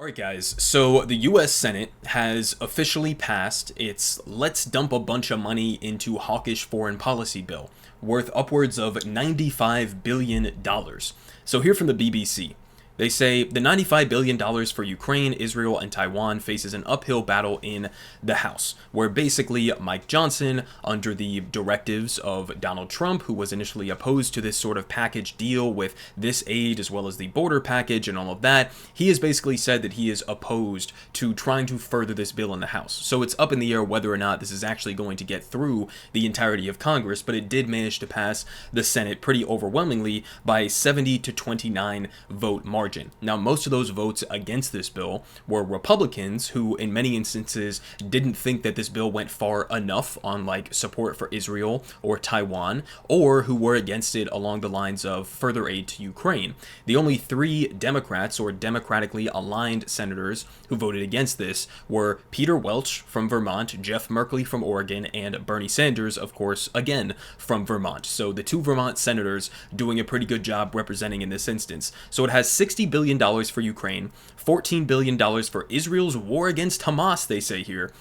Alright guys, so the US Senate has officially passed its let's dump a bunch of money into hawkish foreign policy bill, worth upwards of $95 billion. So here from the BBC, they say the $95 billion for Ukraine, Israel, and Taiwan faces an uphill battle in the House, where basically Mike Johnson, under the directives of Donald Trump, who was initially opposed to this sort of package deal with this aid as well as the border package and all of that, he has basically said that he is opposed to trying to further this bill in the House. So it's up in the air whether or not this is actually going to get through the entirety of Congress, but it did manage to pass the Senate pretty overwhelmingly by 70 to 29 vote margin. Now, most of those votes against this bill were Republicans who, in many instances, didn't think that this bill went far enough on like support for Israel or Taiwan, or who were against it along the lines of further aid to Ukraine. The only three Democrats or democratically aligned senators who voted against this were Peter Welch from Vermont, Jeff Merkley from Oregon, and Bernie Sanders, of course, again from Vermont. So the two Vermont senators doing a pretty good job representing in this instance. So it has $60 billion for Ukraine, $14 billion for Israel's war against Hamas, they say here,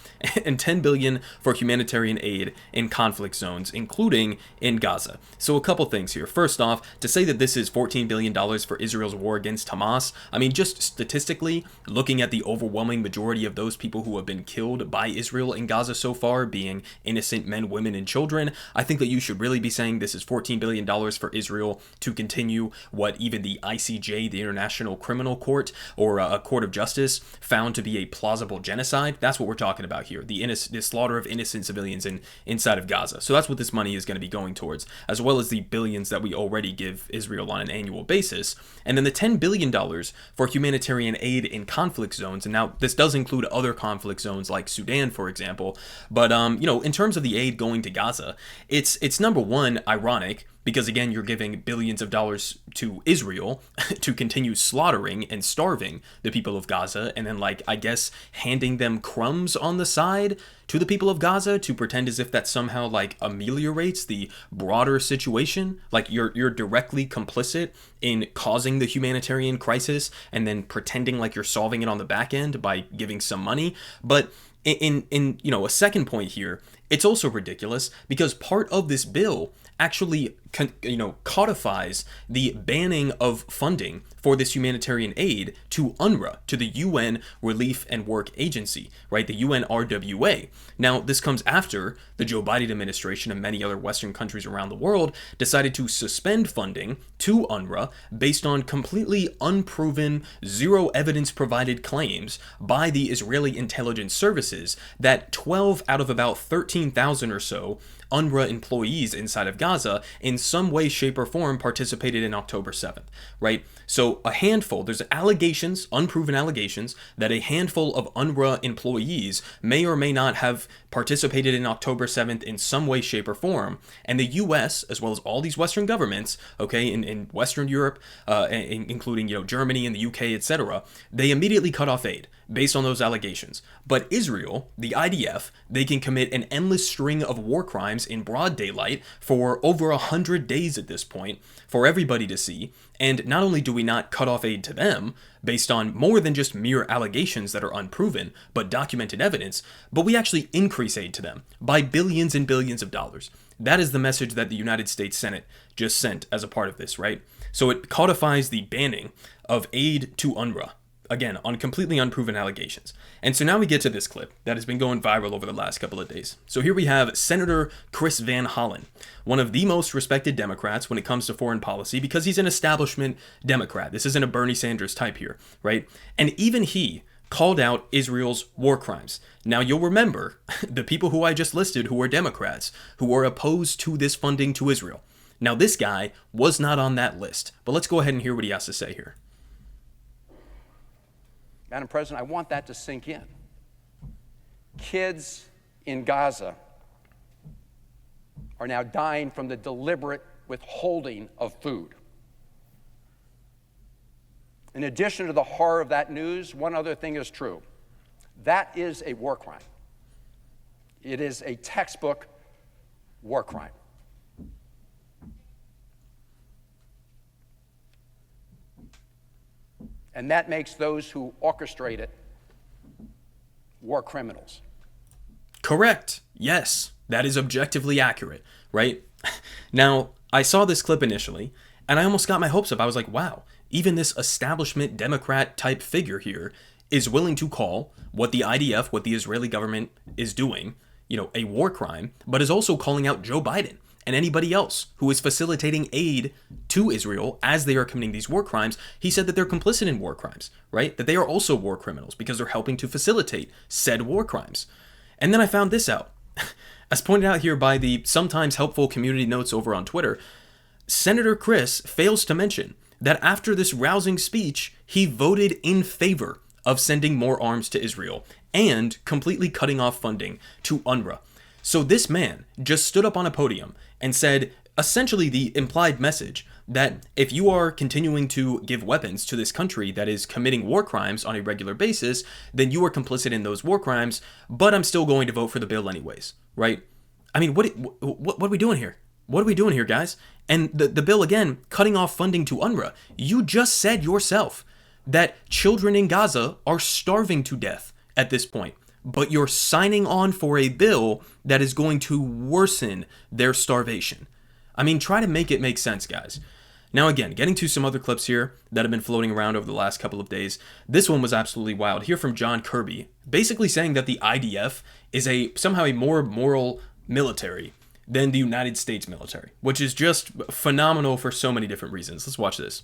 and $10 billion for humanitarian aid in conflict zones, including in Gaza. So a couple things here. First off, to say that this is $14 billion for Israel's war against Hamas, I mean, just statistically, looking at the overwhelming majority of those people who have been killed by Israel in Gaza so far being innocent men, women, and children, I think that you should really be saying this is $14 billion for Israel to continue what even the ICJ, the International Criminal Court, or a court of justice found to be a plausible genocide. That's what we're talking about here, the slaughter of innocent civilians inside of Gaza. So that's what this money is going to be going towards, as well as the billions that we already give Israel on an annual basis. And then the $10 billion for humanitarian aid in conflict zones. And now this does include other conflict zones like Sudan, for example. But, in terms of the aid going to Gaza, it's number one, ironic, because again, you're giving billions of dollars to Israel to continue slaughtering and starving the people of Gaza, and then I guess handing them crumbs on the side to the people of Gaza to pretend as if that somehow ameliorates the broader situation. You're directly complicit in causing the humanitarian crisis and then pretending like you're solving it on the back end by giving some money. But in a second point here, it's also ridiculous because part of this bill actually codifies the banning of funding for this humanitarian aid to UNRWA, to the UN Relief and Work Agency, right? The UNRWA. Now, this comes after the Joe Biden administration and many other Western countries around the world decided to suspend funding to UNRWA based on completely unproven, zero evidence provided claims by the Israeli intelligence services that 12 out of about 13,000 or so UNRWA employees inside of Gaza in some way, shape, or form participated in October 7th, right? So a handful, there's allegations, unproven allegations, that a handful of UNRWA employees may or may not have participated in October 7th in some way, shape, or form. And the US, as well as all these Western governments, okay, in Western Europe, including, Germany and the UK, etc., they immediately cut off aid based on those allegations. But Israel, the IDF, they can commit an endless string of war crimes in broad daylight for over 100 days at this point for everybody to see. And not only do we not cut off aid to them based on more than just mere allegations that are unproven, but documented evidence, but we actually increase aid to them by billions and billions of dollars. That is the message that the United States Senate just sent as a part of this, right? So it codifies the banning of aid to UNRWA, again, on completely unproven allegations. And so now we get to this clip that has been going viral over the last couple of days. So here we have Senator Chris Van Hollen, one of the most respected Democrats when it comes to foreign policy because he's an establishment Democrat. This isn't a Bernie Sanders type here, right? And even he called out Israel's war crimes. Now, you'll remember the people who I just listed who were Democrats, who were opposed to this funding to Israel. Now, this guy was not on that list, but let's go ahead and hear what he has to say here. Madam President, I want that to sink in. Kids in Gaza are now dying from the deliberate withholding of food. In addition to the horror of that news, one other thing is true. That is a war crime. It is a textbook war crime. And that makes those who orchestrate it war criminals. Correct. Yes, that is objectively accurate, right? Now, I saw this clip initially, and I almost got my hopes up. I was like, wow, even this establishment Democrat type figure here is willing to call what the IDF, what the Israeli government is doing, a war crime, but is also calling out Joe Biden and anybody else who is facilitating aid to Israel as they are committing these war crimes. He said that they're complicit in war crimes, right? That they are also war criminals because they're helping to facilitate said war crimes. And then I found this out. As pointed out here by the sometimes helpful community notes over on Twitter, Senator Chris fails to mention that after this rousing speech, he voted in favor of sending more arms to Israel and completely cutting off funding to UNRWA. So this man just stood up on a podium and said essentially the implied message that if you are continuing to give weapons to this country that is committing war crimes on a regular basis, then you are complicit in those war crimes, but I'm still going to vote for the bill anyways, right? I mean, what are we doing here? What are we doing here, guys? And the bill, again, cutting off funding to UNRWA. You just said yourself that children in Gaza are starving to death at this point, but you're signing on for a bill that is going to worsen their starvation. I mean, try to make it make sense, guys. Now, again, getting to some other clips here that have been floating around over the last couple of days. This one was absolutely wild. Here from John Kirby, basically saying that the IDF is somehow a more moral military than the United States military, which is just phenomenal for so many different reasons. Let's watch this.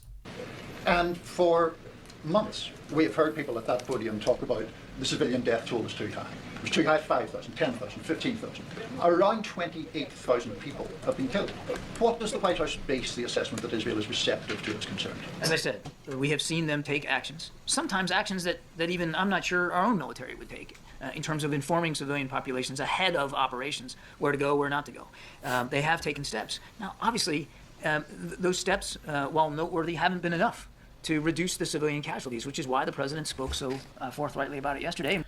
And for months, we have heard people at that podium talk about the civilian death toll is too high. It was too high, 5,000, 10,000, 15,000. Around 28,000 people have been killed. What does the White House base the assessment that Israel is receptive to its concerns? As I said, we have seen them take actions, sometimes actions that even I'm not sure our own military would take, in terms of informing civilian populations ahead of operations, where to go, where not to go. They have taken steps. Now, obviously, those steps, while noteworthy, haven't been enough to reduce the civilian casualties, which is why the president spoke so forthrightly about it yesterday.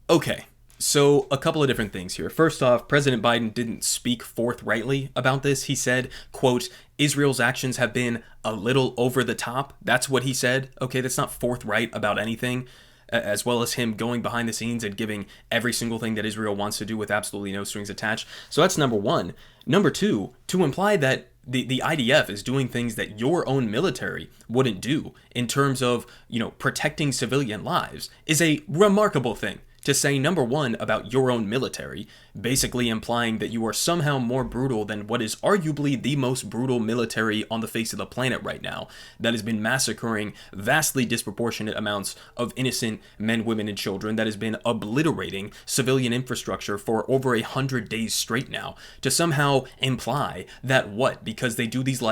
Okay, so a couple of different things here. First off, President Biden didn't speak forthrightly about this. He said, quote, Israel's actions have been a little over the top. That's what he said. Okay, that's not forthright about anything, as well as him going behind the scenes and giving every single thing that Israel wants to do with absolutely no strings attached. So that's number one. Number two, to imply that the IDF is doing things that your own military wouldn't do in terms of, protecting civilian lives is a remarkable thing to say, number one, about your own military, basically implying that you are somehow more brutal than what is arguably the most brutal military on the face of the planet right now, that has been massacring vastly disproportionate amounts of innocent men, women, and children, that has been obliterating civilian infrastructure for over 100 days straight now, to somehow imply that because they do these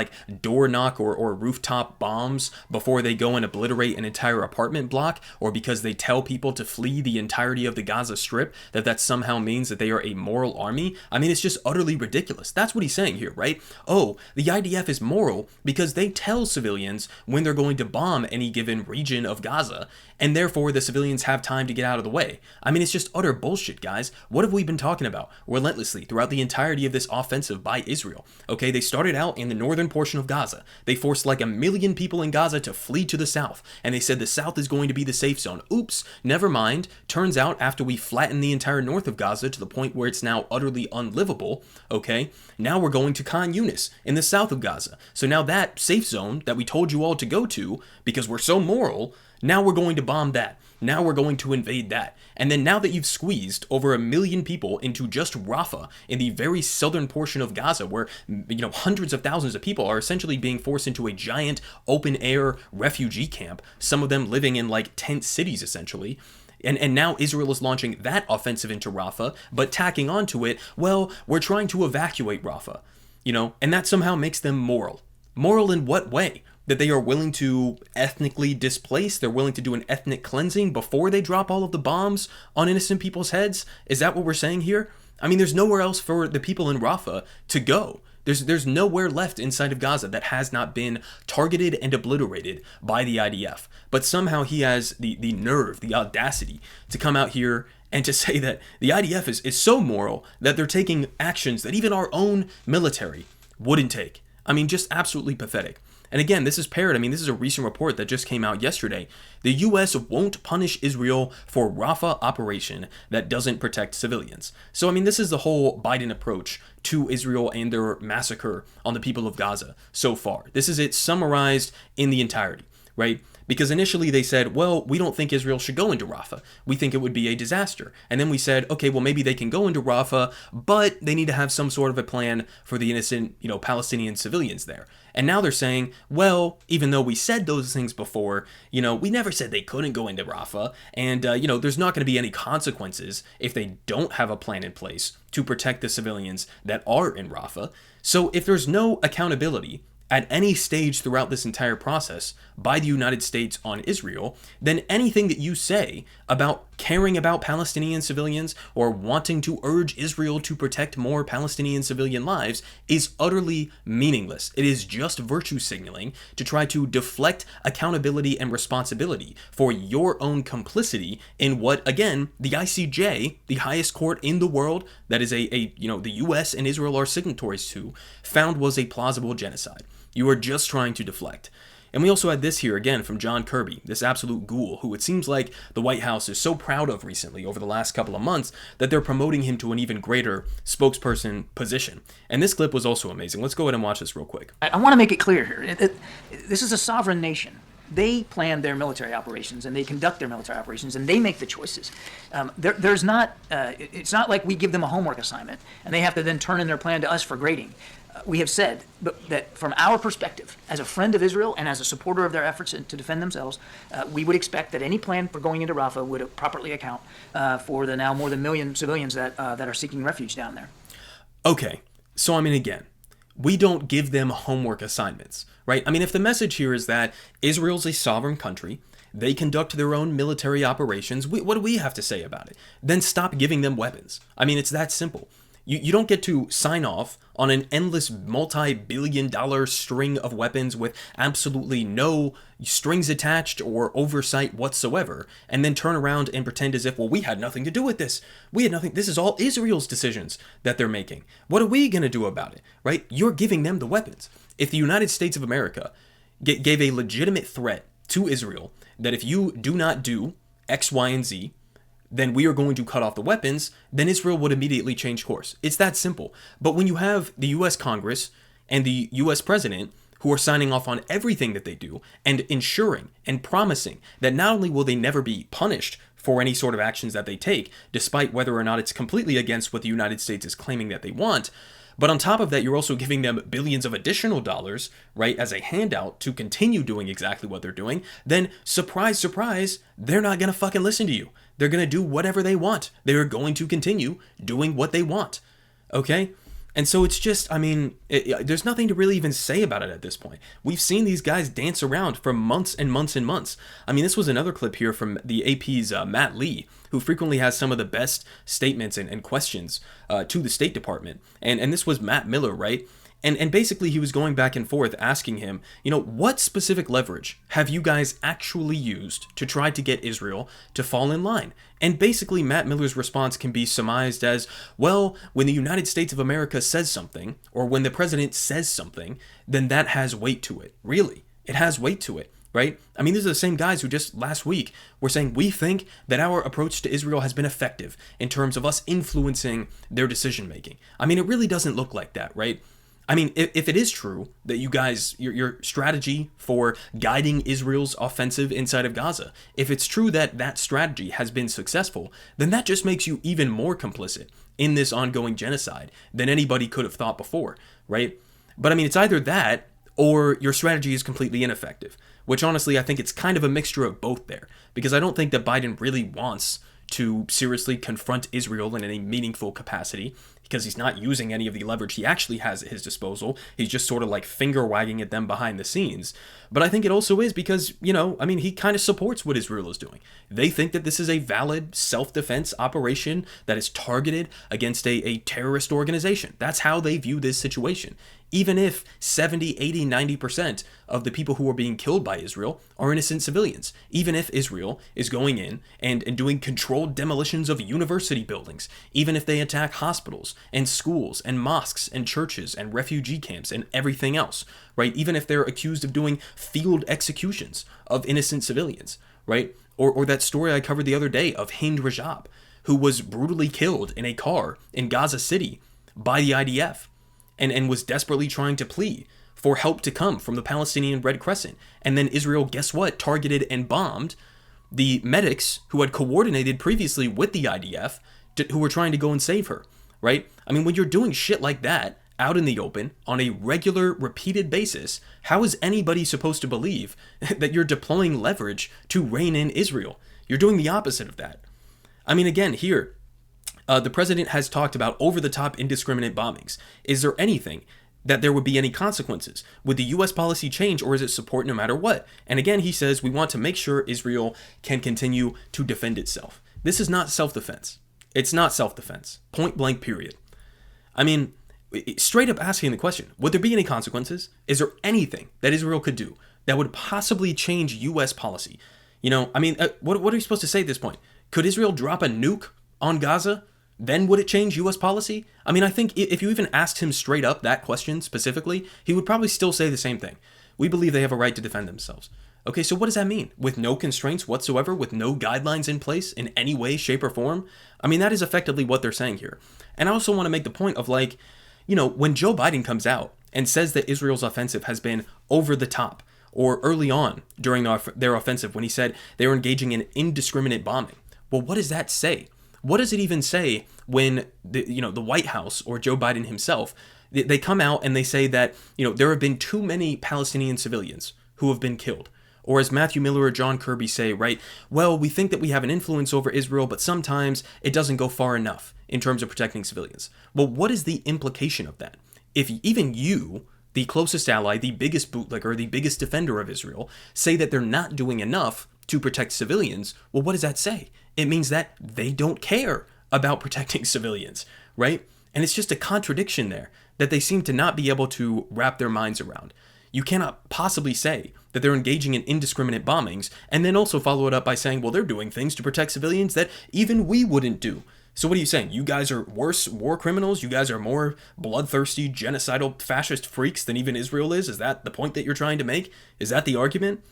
door knock or rooftop bombs before they go and obliterate an entire apartment block, or because they tell people to flee the entirety of the Gaza Strip, that somehow means that they are a moral army? I mean, it's just utterly ridiculous. That's what he's saying here, right? Oh, the IDF is moral because they tell civilians when they're going to bomb any given region of Gaza, and therefore the civilians have time to get out of the way. I mean, it's just utter bullshit, guys. What have we been talking about relentlessly throughout the entirety of this offensive by Israel? Okay, they started out in the northern portion of Gaza. They forced 1 million people in Gaza to flee to the south, and they said the south is going to be the safe zone. Oops, never mind. Turns out after we flattened the entire north of Gaza to the point where it's now utterly unlivable, okay, now we're going to Khan Yunis in the south of Gaza. So now that safe zone that we told you all to go to because we're so moral, now we're going to bomb that. Now we're going to invade that. And then now that you've squeezed over 1 million people into just Rafah in the very southern portion of Gaza, where hundreds of thousands of people are essentially being forced into a giant open air refugee camp, some of them living in tent cities essentially. And now Israel is launching that offensive into Rafah, but tacking onto it, well, we're trying to evacuate Rafah, and that somehow makes them moral. Moral in what way? That they are willing to ethnically displace, they're willing to do an ethnic cleansing before they drop all of the bombs on innocent people's heads? Is that what we're saying here? I mean, there's nowhere else for the people in Rafah to go. There's nowhere left inside of Gaza that has not been targeted and obliterated by the IDF. But somehow he has the nerve, the audacity to come out here and to say that the IDF is so moral that they're taking actions that even our own military wouldn't take. I mean, just absolutely pathetic. And again, this is paired. I mean, this is a recent report that just came out yesterday. The U.S. won't punish Israel for Rafah operation that doesn't protect civilians. So, I mean, this is the whole Biden approach to Israel and their massacre on the people of Gaza so far. This is it summarized in the entirety, right? Because initially they said, well, we don't think Israel should go into Rafah. We think it would be a disaster. And then we said, okay, well, maybe they can go into Rafah, but they need to have some sort of a plan for the innocent, Palestinian civilians there. And now they're saying, well, even though we said those things before, we never said they couldn't go into Rafah. And, there's not going to be any consequences if they don't have a plan in place to protect the civilians that are in Rafah. So if there's no accountability at any stage throughout this entire process by the United States on Israel, then anything that you say about caring about Palestinian civilians or wanting to urge Israel to protect more Palestinian civilian lives is utterly meaningless. It is just virtue signaling to try to deflect accountability and responsibility for your own complicity in what, again, the ICJ, the highest court in the world, that is the US and Israel are signatories to, found was a plausible genocide. You are just trying to deflect. And we also had this here again from John Kirby, this absolute ghoul, who it seems like the White House is so proud of recently over the last couple of months that they're promoting him to an even greater spokesperson position. And this clip was also amazing. Let's go ahead and watch this real quick. I want to make it clear here. This is a sovereign nation. They plan their military operations and they conduct their military operations and they make the choices. It's not like we give them a homework assignment and they have to then turn in their plan to us for grading. We have said that from our perspective, as a friend of Israel and as a supporter of their efforts to defend themselves, we would expect that any plan for going into Rafah would properly account for the now more than 1 million civilians that are seeking refuge down there. Okay, so again, we don't give them homework assignments, right? If the message here is that Israel's a sovereign country, they conduct their own military operations, what do we have to say about it? Then stop giving them weapons. It's that simple. You don't get to sign off on an endless multi-billion-dollar string of weapons with absolutely no strings attached or oversight whatsoever, and then turn around and pretend as if, well, we had nothing to do with this. We had nothing. This is all Israel's decisions that they're making. What are we going to do about it, right? You're giving them the weapons. If the United States of America gave a legitimate threat to Israel that if you do not do X, Y, and Z, then we are going to cut off the weapons, then Israel would immediately change course. It's that simple. But when you have the U.S. Congress and the U.S. President who are signing off on everything that they do and ensuring and promising that not only will they never be punished for any sort of actions that they take, despite whether or not it's completely against what the United States is claiming that they want, but on top of that, you're also giving them billions of additional dollars, right, as a handout to continue doing exactly what they're doing, then surprise, surprise, they're not going to fucking listen to you. They're going to do whatever they want. They're going to continue doing what they want. Okay? And so it's just, there's nothing to really even say about it at this point. We've seen these guys dance around for months and months and months. This was another clip here from the AP's Matt Lee, who frequently has some of the best statements and questions to the State Department. And this was Matt Miller, right? And basically he was going back and forth asking him, what specific leverage have you guys actually used to try to get Israel to fall in line? And basically Matt Miller's response can be surmised as, well, when the United States of America says something, or when the president says something, then that has weight to it. Really, it has weight to it. Right? These are the same guys who just last week were saying, we think that our approach to Israel has been effective in terms of us influencing their decision making. It really doesn't look like that, right? If it is true that you guys, your strategy for guiding Israel's offensive inside of Gaza, if it's true that that strategy has been successful, then that just makes you even more complicit in this ongoing genocide than anybody could have thought before, right? But it's either that or your strategy is completely ineffective, which honestly, I think it's kind of a mixture of both there, because I don't think that Biden really wants to seriously confront Israel in any meaningful capacity, because he's not using any of the leverage he actually has at his disposal. He's just sort of like finger wagging at them behind the scenes. But I think it also is because, he kind of supports what Israel is doing. They think that this is a valid self-defense operation that is targeted against a terrorist organization. That's how they view this situation. even if 70, 80, 90% of the people who are being killed by Israel are innocent civilians, even if Israel is going in and doing controlled demolitions of university buildings, even if they attack hospitals and schools and mosques and churches and refugee camps and everything else, right? Even if they're accused of doing field executions of innocent civilians, right? Or that story I covered the other day of Hind Rajab, who was brutally killed in a car in Gaza City by the IDF and was desperately trying to plead for help to come from the Palestinian Red Crescent. And then Israel, guess what, targeted and bombed the medics who had coordinated previously with the IDF who were trying to go and save her, right? I mean, when you're doing shit like that out in the open on a regular, repeated basis, how is anybody supposed to believe that you're deploying leverage to rein in Israel? You're doing the opposite of that. I mean, again, here, the president has talked about over-the-top indiscriminate bombings. Is there anything that there would be any consequences? Would the U.S. policy change, or is it support no matter what? And again, he says we want to make sure Israel can continue to defend itself. This is not self-defense. It's not self-defense. Point blank, period. I mean, straight up asking the question, would there be any consequences? Is there anything that Israel could do that would possibly change U.S. policy? You know, I mean, what are you supposed to say at this point? Could Israel drop a nuke on Gaza? Then would it change U.S. policy? I mean, I think if you even asked him straight up that question specifically, he would probably still say the same thing. We believe they have a right to defend themselves. Okay, so what does that mean? With no constraints whatsoever, with no guidelines in place in any way, shape, or form? I mean, that is effectively what they're saying here. And I also want to make the point of, like, you know, when Joe Biden comes out and says that Israel's offensive has been over the top, or early on during their offensive when he said they were engaging in indiscriminate bombing, well, what does that say? What does it even say when the White House or Joe Biden himself, they come out and they say that, you know, there have been too many Palestinian civilians who have been killed? Or as Matthew Miller or John Kirby say, right, well, we think that we have an influence over Israel, but sometimes it doesn't go far enough in terms of protecting civilians. Well, what is the implication of that? If even you, the closest ally, the biggest bootlegger, the biggest defender of Israel, say that they're not doing enough to protect civilians, well, what does that say? It means that they don't care about protecting civilians, right? And it's just a contradiction there that they seem to not be able to wrap their minds around. You cannot possibly say that they're engaging in indiscriminate bombings and then also follow it up by saying, well, they're doing things to protect civilians that even we wouldn't do. So what are you saying? You guys are worse war criminals? You guys are more bloodthirsty, genocidal, fascist freaks than even Israel is? Is that the point that you're trying to make? Is that the argument?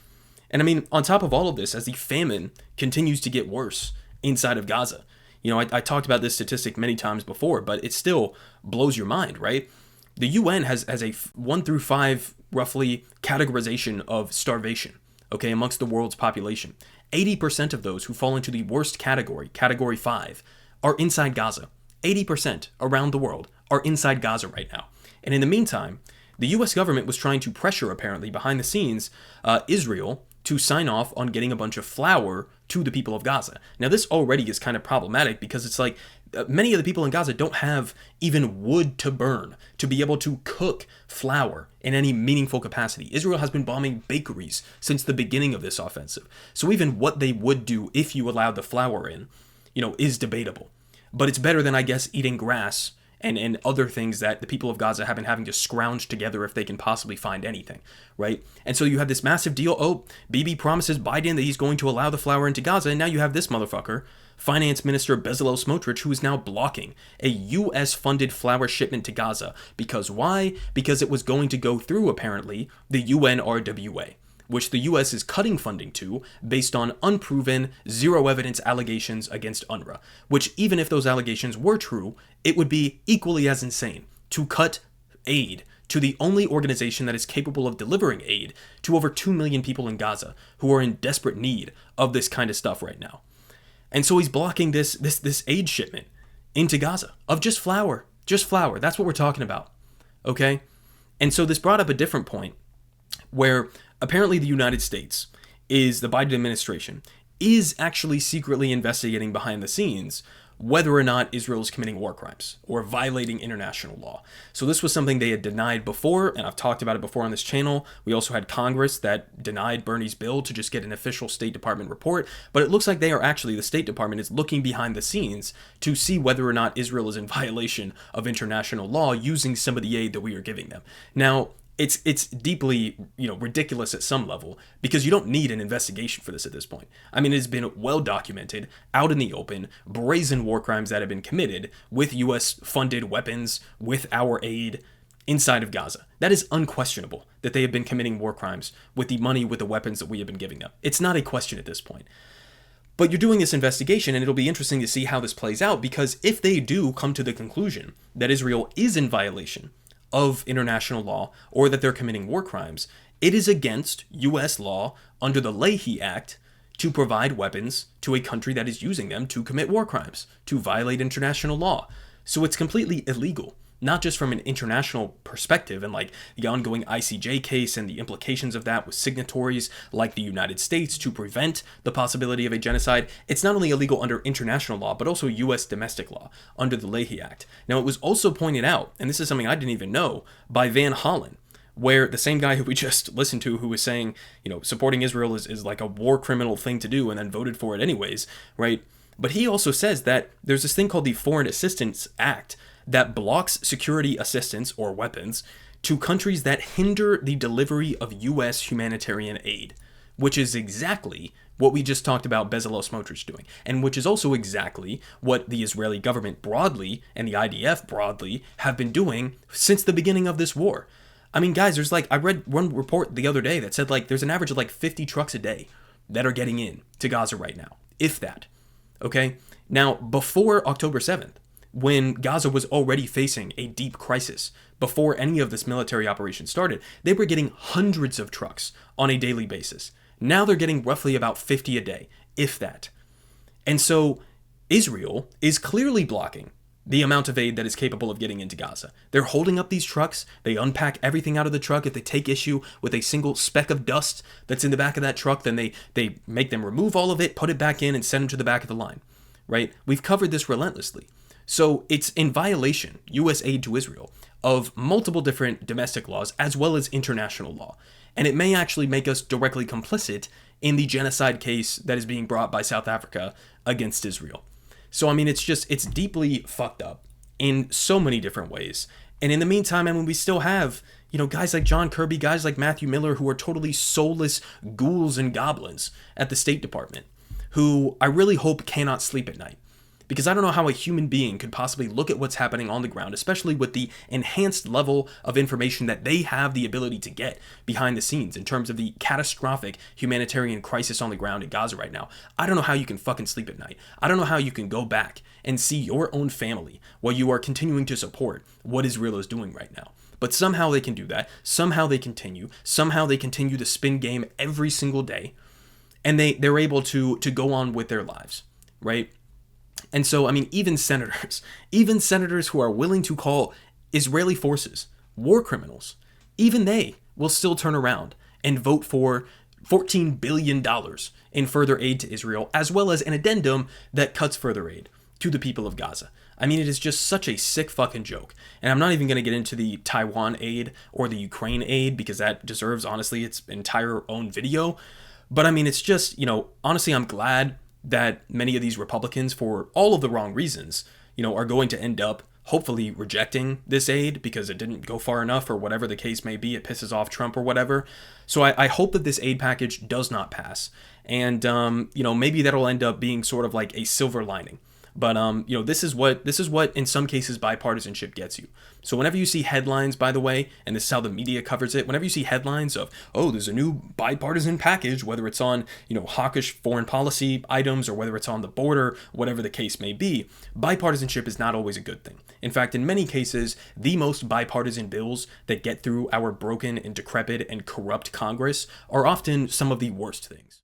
And I mean, on top of all of this, as the famine continues to get worse inside of Gaza, you know, I talked about this statistic many times before, but it still blows your mind, right? The UN has a 1 through 5 roughly categorization of starvation, okay, amongst the world's population. 80% of those who fall into the worst category, category 5, are inside Gaza. 80% around the world are inside Gaza right now. And in the meantime, the US government was trying to pressure, apparently, behind the scenes, Israel to sign off on getting a bunch of flour to the people of Gaza. Now, this already is kind of problematic because it's like many of the people in Gaza don't have even wood to burn to be able to cook flour in any meaningful capacity. Israel has been bombing bakeries since the beginning of this offensive. So even what they would do if you allowed the flour in, you know, is debatable. But it's better than, I guess, eating grass and other things that the people of Gaza have been having to scrounge together if they can possibly find anything, right? And so you have this massive deal. Oh, Bibi promises Biden that he's going to allow the flour into Gaza, and now you have this motherfucker, Finance Minister Bezalel Smotritch, who is now blocking a U.S.-funded flour shipment to Gaza. Because why? Because it was going to go through, apparently, the UNRWA, which the U.S. is cutting funding to based on unproven, zero-evidence allegations against UNRWA, which even if those allegations were true, it would be equally as insane to cut aid to the only organization that is capable of delivering aid to over 2 million people in Gaza who are in desperate need of this kind of stuff right now. And so he's blocking this aid shipment into Gaza of just flour. Just flour. That's what we're talking about. Okay? And so this brought up a different point where apparently the United States the Biden administration is actually secretly investigating behind the scenes whether or not Israel is committing war crimes or violating international law. So this was something they had denied before, and I've talked about it before on this channel. We also had Congress that denied Bernie's bill to just get an official State Department report, but it looks like they are actually, the State Department is looking behind the scenes to see whether or not Israel is in violation of international law using some of the aid that we are giving them. Now, it's deeply, ridiculous at some level, because you don't need an investigation for this at this point. I mean, it's been well documented, out in the open, brazen war crimes that have been committed with U.S. funded weapons, with our aid inside of Gaza. That is unquestionable, that they have been committing war crimes with the money, with the weapons that we have been giving them. It's not a question at this point. But you're doing this investigation, and it'll be interesting to see how this plays out, because if they do come to the conclusion that Israel is in violation of international law, or that they're committing war crimes, it is against U.S. law under the Leahy Act to provide weapons to a country that is using them to commit war crimes, to violate international law. So it's completely illegal, not just from an international perspective and like the ongoing ICJ case and the implications of that with signatories like the United States to prevent the possibility of a genocide. It's not only illegal under international law, but also U.S. domestic law under the Leahy Act. Now, it was also pointed out, and this is something I didn't even know, by Van Hollen, where the same guy who we just listened to, who was saying, supporting Israel is like a war criminal thing to do and then voted for it anyways, right? But he also says that there's this thing called the Foreign Assistance Act that blocks security assistance or weapons to countries that hinder the delivery of U.S. humanitarian aid, which is exactly what we just talked about Bezalel Smotritch doing, and which is also exactly what the Israeli government broadly and the IDF broadly have been doing since the beginning of this war. I mean, guys, I read one report the other day that said there's an average of 50 trucks a day that are getting in to Gaza right now, if that. Okay? Now, before October 7th, when Gaza was already facing a deep crisis, before any of this military operation started, they were getting hundreds of trucks on a daily basis. Now they're getting roughly about 50 a day, if that. And so Israel is clearly blocking the amount of aid that is capable of getting into Gaza. They're holding up these trucks. They unpack everything out of the truck. If they take issue with a single speck of dust that's in the back of that truck, then they make them remove all of it, put it back in, and send them to the back of the line, right? We've covered this relentlessly. So it's in violation, U.S. aid to Israel, of multiple different domestic laws as well as international law. And it may actually make us directly complicit in the genocide case that is being brought by South Africa against Israel. So, I mean, it's deeply fucked up in so many different ways. And in the meantime, I mean, we still have, guys like John Kirby, guys like Matthew Miller, who are totally soulless ghouls and goblins at the State Department, who I really hope cannot sleep at night. Because I don't know how a human being could possibly look at what's happening on the ground, especially with the enhanced level of information that they have the ability to get behind the scenes in terms of the catastrophic humanitarian crisis on the ground in Gaza right now. I don't know how you can fucking sleep at night. I don't know how you can go back and see your own family while you are continuing to support what Israel is doing right now. But somehow they can do that. Somehow they continue. Somehow they continue to spin game every single day. And they're able to go on with their lives, right? And so, I mean, even senators who are willing to call Israeli forces war criminals, even they will still turn around and vote for $14 billion in further aid to Israel, as well as an addendum that cuts further aid to the people of Gaza. I mean, it is just such a sick fucking joke. And I'm not even going to get into the Taiwan aid or the Ukraine aid, because that deserves, honestly, its entire own video. But I mean, it's just, honestly, I'm glad that many of these Republicans, for all of the wrong reasons, are going to end up hopefully rejecting this aid because it didn't go far enough, or whatever the case may be. It pisses off Trump or whatever. So I hope that this aid package does not pass. And, maybe that'll end up being sort of like a silver lining. But, this is what in some cases bipartisanship gets you. So whenever you see headlines, by the way, and this is how the media covers it, whenever you see headlines of, oh, there's a new bipartisan package, whether it's on, hawkish foreign policy items or whether it's on the border, whatever the case may be, bipartisanship is not always a good thing. In fact, in many cases, the most bipartisan bills that get through our broken and decrepit and corrupt Congress are often some of the worst things.